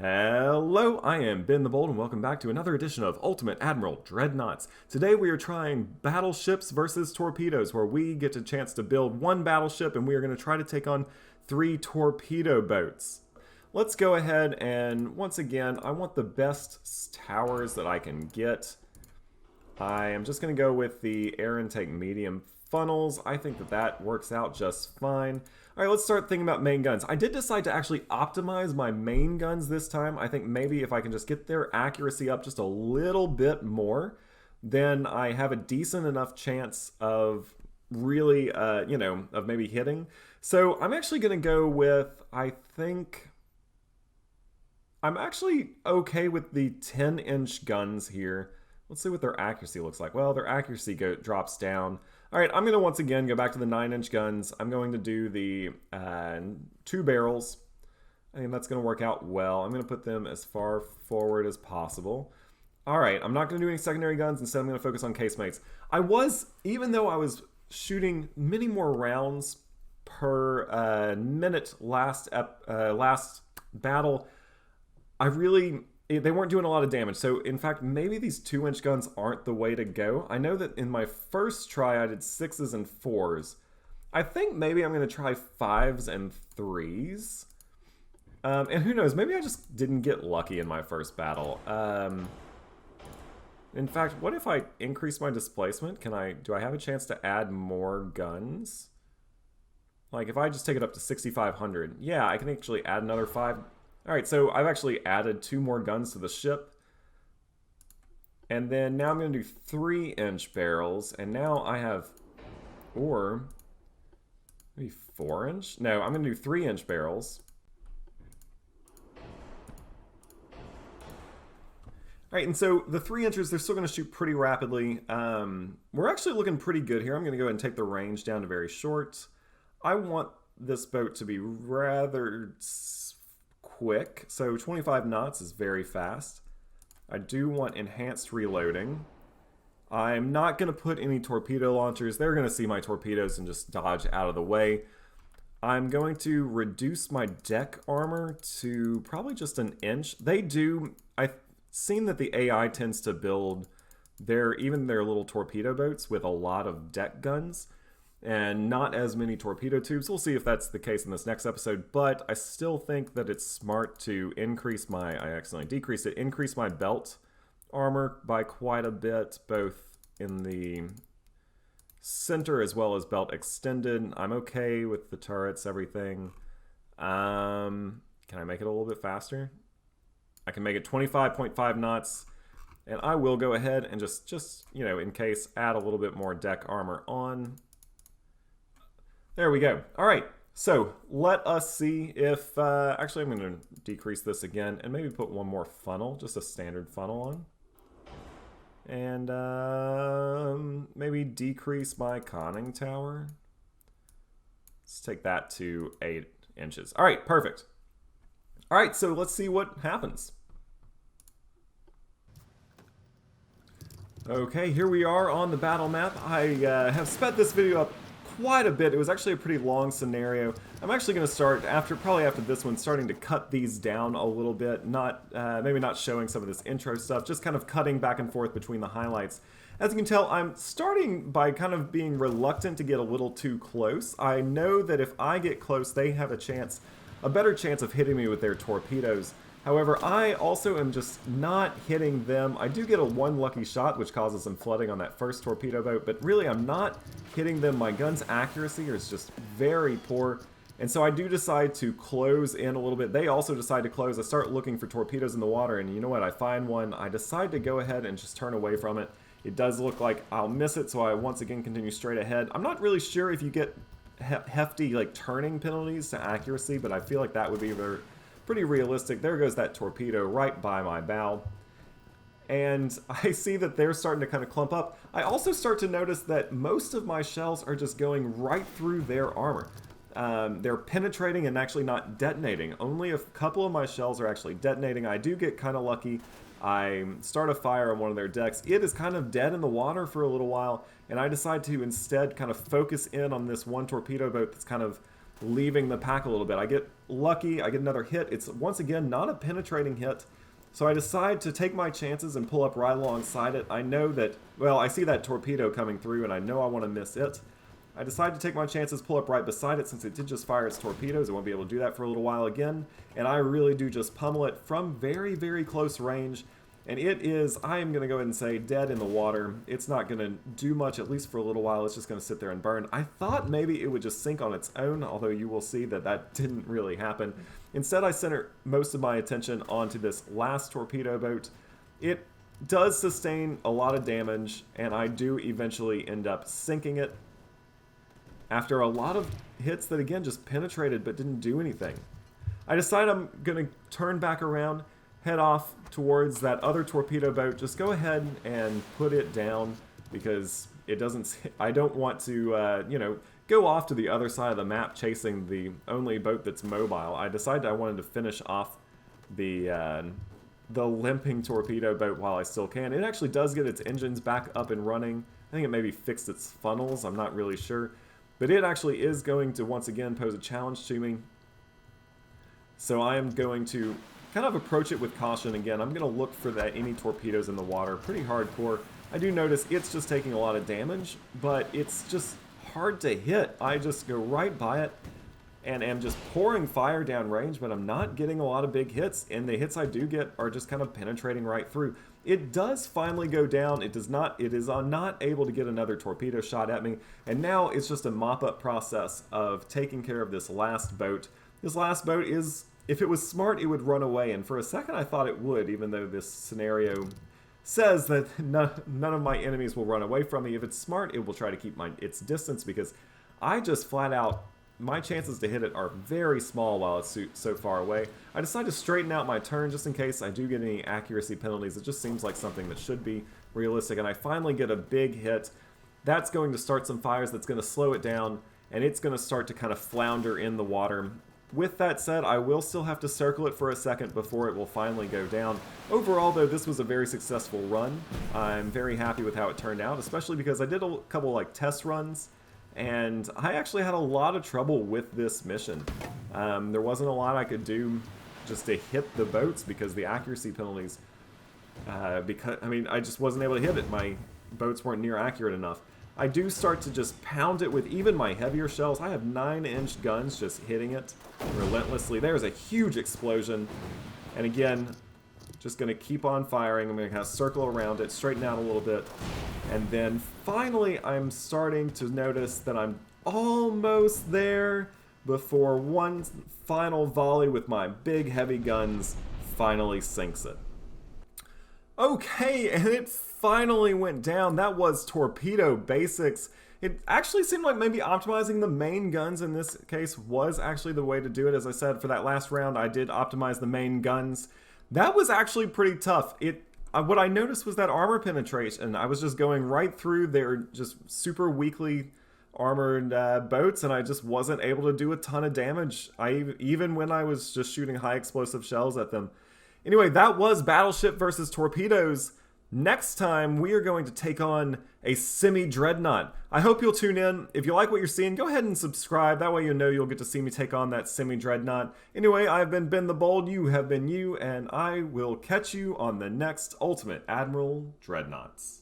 Hello, I am Ben the Bold, and welcome back to another edition of Ultimate Admiral Dreadnoughts. Today we are trying battleships versus torpedoes, where we get a chance to build one battleship, and we are going to try to take on 3 torpedo boats. Let's go ahead and, once again, I want the best towers that I can get. I am just going to go with the air intake medium funnels. I think that works out just fine. Alright, let's start thinking about main guns. I did decide to actually optimize my main guns this time. I think maybe if I can just get their accuracy up just a little bit more, then I have a decent enough chance of really, of maybe hitting. So I'm actually going to go with, I'm actually okay with the 10-inch guns here. Let's see what their accuracy looks like. Well, their accuracy drops down. All right, I'm going to once again go back to the 9-inch guns. I'm going to do the 2 barrels. I think that's going to work out well. I'm going to put them as far forward as possible. All right, I'm not going to do any secondary guns. Instead, I'm going to focus on casemates. Even though I was shooting many more rounds per minute last battle, they weren't doing a lot of damage. So in fact, maybe these 2-inch guns aren't the way to go. I know that in my first try I did 6s and 4s. I think maybe I'm going to try 5s and 3s. And who knows, maybe I just didn't get lucky in my first battle. In fact, what if I increase my displacement? Do I have a chance to add more guns? Like if I just take it up to 6,500, yeah, I can actually add another 5. Alright, so I've actually added 2 more guns to the ship. And then now I'm going to do 3-inch barrels. And now I have, or maybe 4-inch? No, I'm going to do 3-inch barrels. Alright, and so the 3-inchers, they're still going to shoot pretty rapidly. We're actually looking pretty good here. I'm going to go ahead and take the range down to very short. I want this boat to be rather quick, so 25 knots is very fast. I do want enhanced reloading. I'm not going to put any torpedo launchers. They're going to see my torpedoes and just dodge out of the way. I'm going to reduce my deck armor to probably just an inch. I've seen that the AI tends to build even their little torpedo boats with a lot of deck guns and not as many torpedo tubes. We'll see if that's the case in this next episode, but I still think that it's smart to increase I accidentally decreased it, increase my belt armor by quite a bit, both in the center as well as belt extended. I'm okay with the turrets, everything. Can I make it a little bit faster? I can make it 25.5 knots, and I will go ahead and just in case, add a little bit more deck armor on. There we go. All right, so let us see if, actually I'm going to decrease this again and maybe put one more funnel, just a standard funnel on. And maybe decrease my conning tower. Let's take that to 8 inches. All right, perfect. All right, so let's see what happens. Okay, here we are on the battle map. I have sped this video up quite a bit. It was actually a pretty long scenario. I'm actually going to start probably after this one, starting to cut these down a little bit. Maybe not showing some of this intro stuff, just kind of cutting back and forth between the highlights. As you can tell, I'm starting by kind of being reluctant to get a little too close. I know that if I get close, they have a better chance of hitting me with their torpedoes. However, I also am just not hitting them. I do get one lucky shot, which causes some flooding on that first torpedo boat, but really I'm not hitting them. My gun's accuracy is just very poor, and so I do decide to close in a little bit. They also decide to close. I start looking for torpedoes in the water, and you know what? I find one. I decide to go ahead and just turn away from it. It does look like I'll miss it, so I once again continue straight ahead. I'm not really sure if you get hefty turning penalties to accuracy, but I feel like that would be pretty realistic. There goes that torpedo right by my bow. And I see that they're starting to kind of clump up. I also start to notice that most of my shells are just going right through their armor. They're penetrating and actually not detonating. Only a couple of my shells are actually detonating. I do get kind of lucky. I start a fire on one of their decks. It is kind of dead in the water for a little while, and I decide to instead kind of focus in on this one torpedo boat that's kind of leaving the pack a little bit. I get lucky, I get another hit. It's once again not a penetrating hit. So I decide to take my chances and pull up right alongside it. I know that, well, I see that torpedo coming through and I know I want to miss it. I decide to take my chances, pull up right beside it since it did just fire its torpedoes. I won't be able to do that for a little while again. And I really do just pummel it from very, very close range. And it is, I am going to go ahead and say, dead in the water. It's not going to do much, at least for a little while. It's just going to sit there and burn. I thought maybe it would just sink on its own, although you will see that that didn't really happen. Instead, I center most of my attention onto this last torpedo boat. It does sustain a lot of damage, and I do eventually end up sinking it after a lot of hits that, again, just penetrated but didn't do anything. I decide I'm going to turn back around, head off towards that other torpedo boat. Just go ahead and put it down because it doesn't. I don't want to, go off to the other side of the map chasing the only boat that's mobile. I decided I wanted to finish off the limping torpedo boat while I still can. It actually does get its engines back up and running. I think it maybe fixed its funnels. I'm not really sure. But it actually is going to once again pose a challenge to me. So I am going to kind of approach it with caution again. I'm going to look for any torpedoes in the water. Pretty hardcore. I do notice it's just taking a lot of damage, but it's just hard to hit. I just go right by it and am just pouring fire down range, but I'm not getting a lot of big hits, and the hits I do get are just kind of penetrating right through. It does finally go down. It is not able to get another torpedo shot at me, and now it's just a mop-up process of taking care of this last boat. This last boat is, if it was smart, it would run away, and for a second I thought it would, even though this scenario says that none of my enemies will run away from me. If it's smart, it will try to keep its distance, because I just flat out, my chances to hit it are very small while it's so far away. I decide to straighten out my turn just in case I do get any accuracy penalties. It just seems like something that should be realistic, and I finally get a big hit. That's going to start some fires, that's going to slow it down, and it's going to start to kind of flounder in the water. With that said, I will still have to circle it for a second before it will finally go down. Overall, though, this was a very successful run. I'm very happy with how it turned out, especially because I did a couple test runs, and I actually had a lot of trouble with this mission. There wasn't a lot I could do just to hit the boats because the accuracy penalties, I just wasn't able to hit it. My boats weren't near accurate enough. I do start to just pound it with even my heavier shells. I have 9-inch guns just hitting it relentlessly. There's a huge explosion. And again, just going to keep on firing. I'm going to kind of circle around it, straighten out a little bit. And then finally, I'm starting to notice that I'm almost there before one final volley with my big heavy guns finally sinks it. Okay, and it finally went down. That was Torpedo Basics. It actually seemed like maybe optimizing the main guns in this case was actually the way to do it. As I said, for that last round, I did optimize the main guns. That was actually pretty tough. What I noticed was that armor penetration. I was just going right through their just super weakly armored boats, and I just wasn't able to do a ton of damage, even when I was just shooting high explosive shells at them. Anyway, that was Battleship versus Torpedoes. Next time, we are going to take on a semi-dreadnought. I hope you'll tune in. If you like what you're seeing, go ahead and subscribe. That way you'll get to see me take on that semi-dreadnought. Anyway, I've been Ben the Bold, you have been you, and I will catch you on the next Ultimate Admiral Dreadnoughts.